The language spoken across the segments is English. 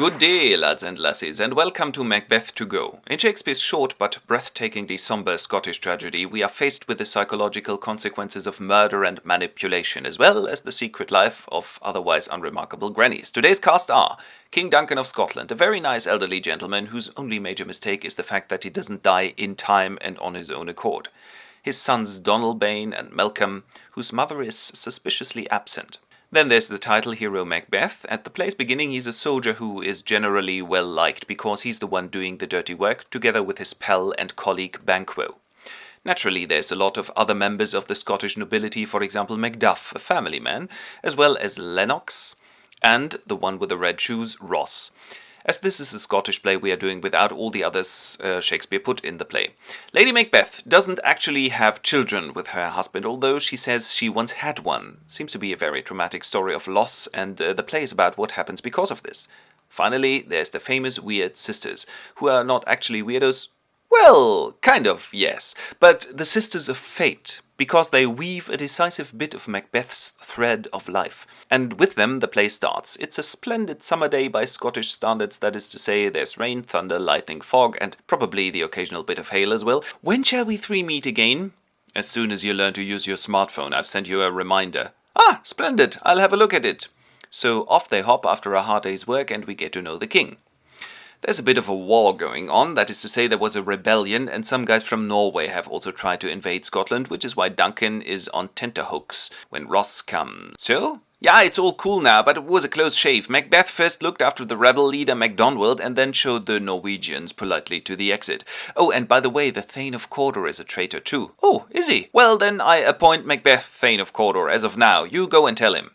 Good day, lads and lassies, and welcome to Macbeth to Go. In Shakespeare's short but breathtakingly somber Scottish tragedy, we are faced with the psychological consequences of murder and manipulation, as well as the secret life of otherwise unremarkable grannies. Today's cast are King Duncan of Scotland, a very nice elderly gentleman whose only major mistake is the fact that he doesn't die in time and on his own accord. His sons Donalbain and Malcolm, whose mother is suspiciously absent. Then there's the title hero Macbeth. At the play's beginning, he's a soldier who is generally well liked because he's the one doing the dirty work, together with his pal and colleague Banquo. Naturally, there's a lot of other members of the Scottish nobility, for example Macduff, a family man, as well as Lennox, and the one with the red shoes, Ross. As this is a Scottish play, we are doing without all the others Shakespeare put in the play. Lady Macbeth doesn't actually have children with her husband, although she says she once had one. Seems to be a very traumatic story of loss, and the play is about what happens because of this. Finally, there's the famous weird sisters, who are not actually weirdos. Well, kind of, yes, but the sisters of fate, because they weave a decisive bit of Macbeth's thread of life. And with them the play starts. It's a splendid summer day by Scottish standards, that is to say there's rain, thunder, lightning, fog, and probably the occasional bit of hail as well. When shall we three meet again? As soon as you learn to use your smartphone. I've sent you a reminder. Ah, splendid, I'll have a look at it. So off they hop after a hard day's work, and we get to know the king. There's a bit of a war going on, that is to say there was a rebellion, and some guys from Norway have also tried to invade Scotland, which is why Duncan is on tenterhooks when Ross comes. So? Yeah, it's all cool now, but it was a close shave. Macbeth first looked after the rebel leader MacDonald and then showed the Norwegians politely to the exit. Oh, and by the way, the Thane of Cawdor is a traitor too. Oh, is he? Well, then I appoint Macbeth Thane of Cawdor as of now. You go and tell him.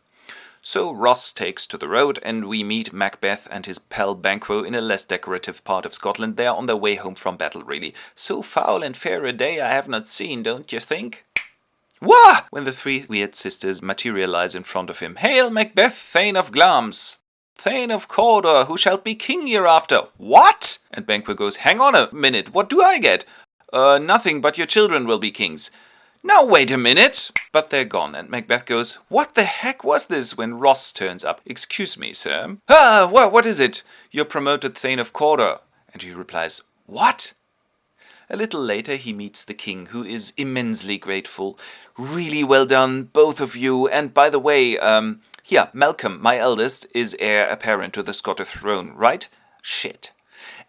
So Ross takes to the road, and we meet Macbeth and his pal Banquo in a less decorative part of Scotland. They are on their way home from battle, really. So foul and fair a day I have not seen, don't you think? Wah! When the three weird sisters materialize in front of him. Hail Macbeth, Thane of Glamis! Thane of Cawdor, who shall be king hereafter. What? And Banquo goes, hang on a minute, what do I get? Nothing, but your children will be kings. Now wait a minute! But they're gone, and Macbeth goes, what the heck was this, when Ross turns up? Excuse me, sir. Ah, what is it? You're promoted Thane of Cawdor. And he replies, what? A little later he meets the king, who is immensely grateful. Really well done, both of you, and by the way, here, Malcolm, my eldest, is heir apparent to the Scottish throne, right? Shit.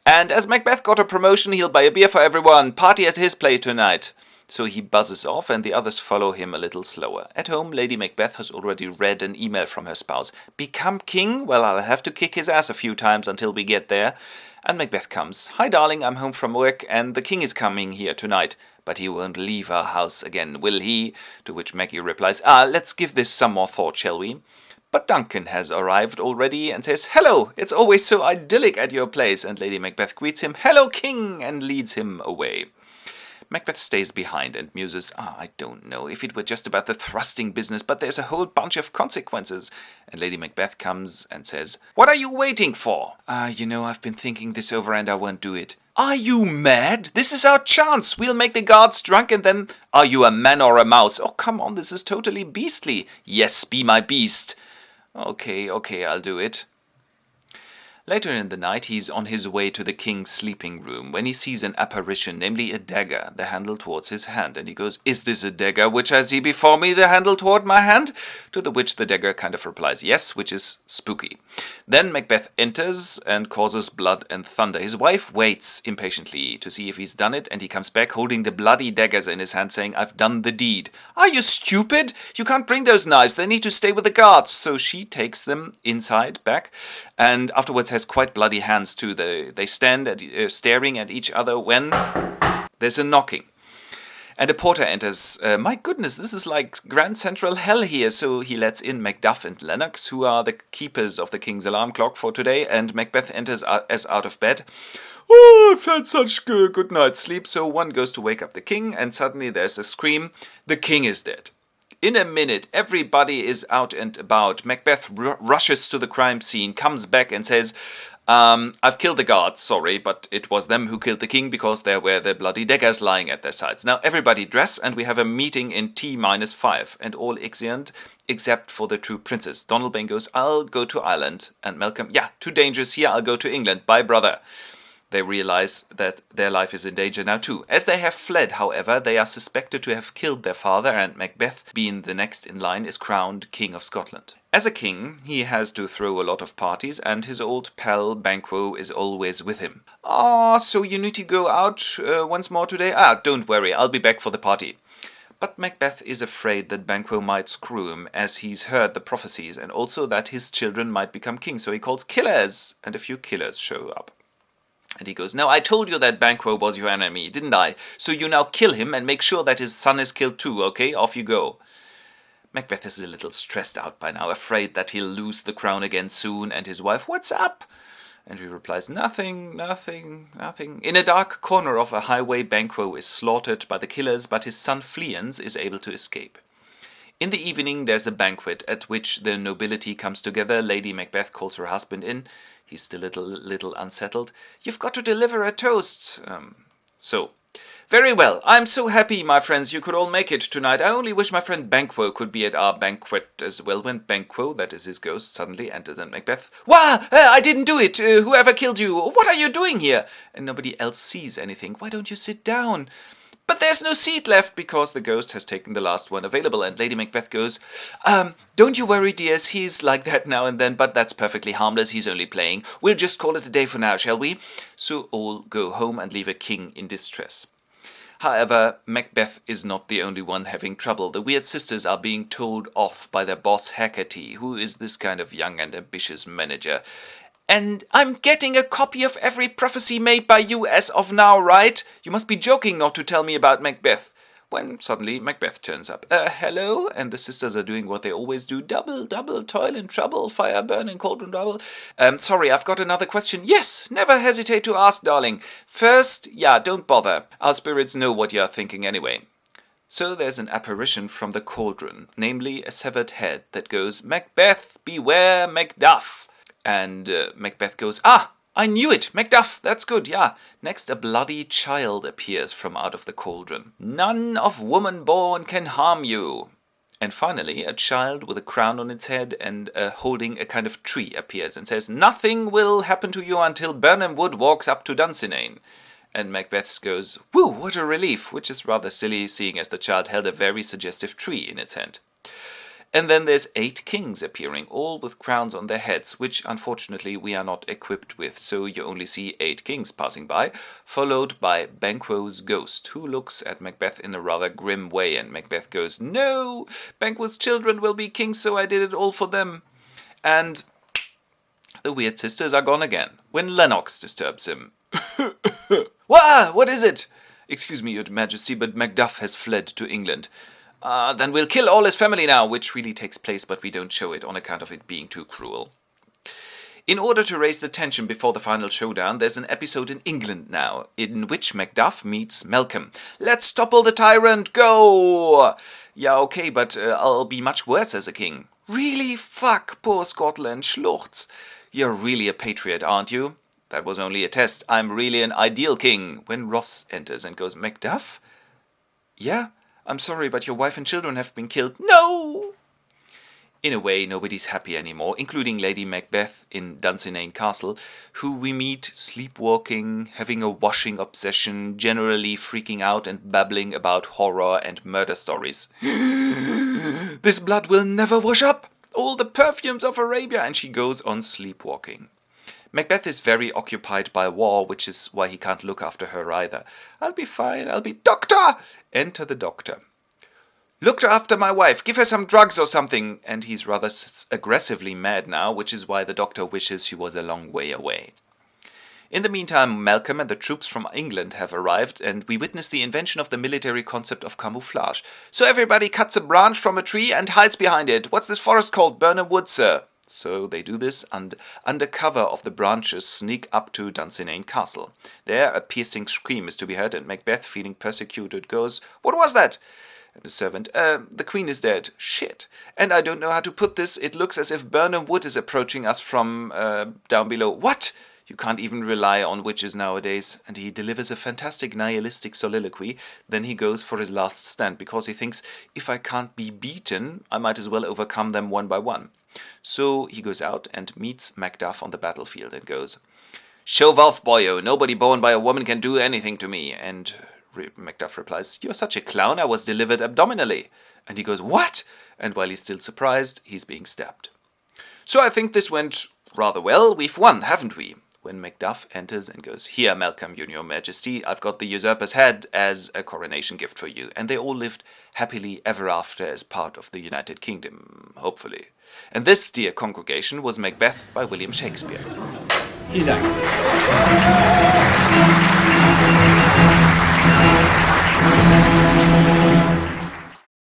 And as Macbeth got a promotion, he'll buy a beer for everyone. Party at his place tonight. So he buzzes off, and the others follow him a little slower. At home, Lady Macbeth has already read an email from her spouse. Become king? Well, I'll have to kick his ass a few times until we get there. And Macbeth comes. Hi, darling, I'm home from work, and the king is coming here tonight. But he won't leave our house again, will he? To which Maggie replies, let's give this some more thought, shall we? But Duncan has arrived already and says, hello, it's always so idyllic at your place. And Lady Macbeth greets him, hello, king, and leads him away. Macbeth stays behind and muses, I don't know if it were just about the thrusting business, but there's a whole bunch of consequences. And Lady Macbeth comes and says, what are you waiting for? I've been thinking this over and I won't do it. Are you mad? This is our chance. We'll make the guards drunk and then... Are you a man or a mouse? Oh, come on, this is totally beastly. Yes, be my beast. Okay, I'll do it. Later in the night, he's on his way to the king's sleeping room when he sees an apparition, namely a dagger, the handle towards his hand, and he goes, is this a dagger which I see before me, the handle toward my hand? To the which the dagger kind of replies, yes, which is spooky. Then Macbeth enters and causes blood and thunder. His wife waits impatiently to see if he's done it, and he comes back holding the bloody daggers in his hand, saying, I've done the deed. Are you stupid? You can't bring those knives, they need to stay with the guards. So she takes them inside, back, and afterwards has quite bloody hands too. They stand staring at each other when there's a knocking. And a porter enters. My goodness, this is like Grand Central hell here. So he lets in Macduff and Lennox, who are the keepers of the king's alarm clock for today, and Macbeth enters as out of bed. Oh, I've had such good night's sleep. So one goes to wake up the king, and suddenly there's a scream. The king is dead. In a minute, everybody is out and about. Macbeth rushes to the crime scene, comes back and says, I've killed the guards, sorry, but it was them who killed the king because there were the bloody daggers lying at their sides. Now everybody dress and we have a meeting in T-5 and all exeunt except for the two princes. Donalbain goes, I'll go to Ireland. And Malcolm, yeah, too dangerous here, I'll go to England. Bye, brother. They realize that their life is in danger now too. As they have fled, however, they are suspected to have killed their father, and Macbeth, being the next in line, is crowned King of Scotland. As a king, he has to throw a lot of parties, and his old pal Banquo is always with him. Ah, so you need to go out once more today? Ah, don't worry, I'll be back for the party. But Macbeth is afraid that Banquo might screw him, as he's heard the prophecies, and also that his children might become king, so he calls killers, and a few killers show up. And he goes, now I told you that Banquo was your enemy, didn't I? So you now kill him and make sure that his son is killed too, okay? Off you go. Macbeth is a little stressed out by now, afraid that he'll lose the crown again soon, and his wife, what's up? And he replies, nothing, nothing, nothing. In a dark corner of a highway, Banquo is slaughtered by the killers, but his son Fleance is able to escape. In the evening, there's a banquet at which the nobility comes together. Lady Macbeth calls her husband in. He's still a little unsettled. You've got to deliver a toast. Very well. I'm so happy, my friends, you could all make it tonight. I only wish my friend Banquo could be at our banquet as well. When Banquo, that is his ghost, suddenly enters, and Macbeth, wah! I didn't do it. Whoever killed you, what are you doing here? And nobody else sees anything. Why don't you sit down? But there's no seat left because the ghost has taken the last one available, and Lady Macbeth goes, don't you worry, dears, he's like that now and then, but that's perfectly harmless, he's only playing. We'll just call it a day for now, shall we? So all go home and leave a king in distress. However, Macbeth is not the only one having trouble. The Weird Sisters are being told off by their boss Hecate, who is this kind of young and ambitious manager. And I'm getting a copy of every prophecy made by you as of now, right? You must be joking not to tell me about Macbeth. When suddenly Macbeth turns up. Hello? And the sisters are doing what they always do. Double, toil and trouble, fire burning, cauldron double. Sorry, I've got another question. Yes, never hesitate to ask, darling. First, don't bother. Our spirits know what you're thinking anyway. So there's an apparition from the cauldron, namely a severed head that goes, Macbeth, beware Macduff. And Macbeth goes, I knew it! Macduff! That's good, yeah. Next, a bloody child appears from out of the cauldron. None of woman born can harm you. And finally, a child with a crown on its head and holding a kind of tree appears and says, nothing will happen to you until Birnam Wood walks up to Dunsinane. And Macbeth goes, woo, what a relief, which is rather silly, seeing as the child held a very suggestive tree in its hand. And then there's 8 kings appearing, all with crowns on their heads, which unfortunately we are not equipped with, so you only see 8 kings passing by, followed by Banquo's ghost, who looks at Macbeth in a rather grim way, and Macbeth goes, no, Banquo's children will be kings, so I did it all for them. And the Weird Sisters are gone again, when Lennox disturbs him. Wah! What is it? Excuse me, Your Majesty, but Macduff has fled to England. Then we'll kill all his family now, which really takes place, but we don't show it on account of it being too cruel. In order to raise the tension before the final showdown, there's an episode in England now, in which Macduff meets Malcolm. Let's topple the tyrant, go! Yeah, okay, but I'll be much worse as a king. Really? Fuck, poor Scotland, schluchz. You're really a patriot, aren't you? That was only a test. I'm really an ideal king. When Ross enters and goes, Macduff? Yeah? I'm sorry, but your wife and children have been killed. No! In a way, nobody's happy anymore, including Lady Macbeth in Dunsinane Castle, who we meet sleepwalking, having a washing obsession, generally freaking out and babbling about horror and murder stories. This blood will never wash up! All the perfumes of Arabia! And she goes on sleepwalking. Macbeth is very occupied by war, which is why he can't look after her either. I'll be fine, I'll be... Doctor! Enter the doctor. Look after my wife, give her some drugs or something. And he's rather aggressively mad now, which is why the doctor wishes she was a long way away. In the meantime, Malcolm and the troops from England have arrived, and we witness the invention of the military concept of camouflage. So everybody cuts a branch from a tree and hides behind it. What's this forest called? Birnam Wood, sir. So they do this, and under cover of the branches sneak up to Dunsinane Castle. There a piercing scream is to be heard, and Macbeth, feeling persecuted, goes, What was that? And the servant, the queen is dead. Shit. And I don't know how to put this. It looks as if Birnam Wood is approaching us from down below. What? You can't even rely on witches nowadays, and he delivers a fantastic nihilistic soliloquy. Then he goes for his last stand, because he thinks, if I can't be beaten, I might as well overcome them one by one. So he goes out and meets Macduff on the battlefield and goes, "Shove off, boyo, nobody born by a woman can do anything to me." And Macduff replies, "You're such a clown, I was delivered abdominally." And he goes, "What?" And while he's still surprised, he's being stabbed. So I think this went rather well. We've won, haven't we? When Macduff enters and goes, "Here, Malcolm, your majesty, I've got the usurper's head as a coronation gift for you." And they all lived happily ever after as part of the United Kingdom, hopefully. And this, dear congregation, was Macbeth by William Shakespeare. Vielen Dank.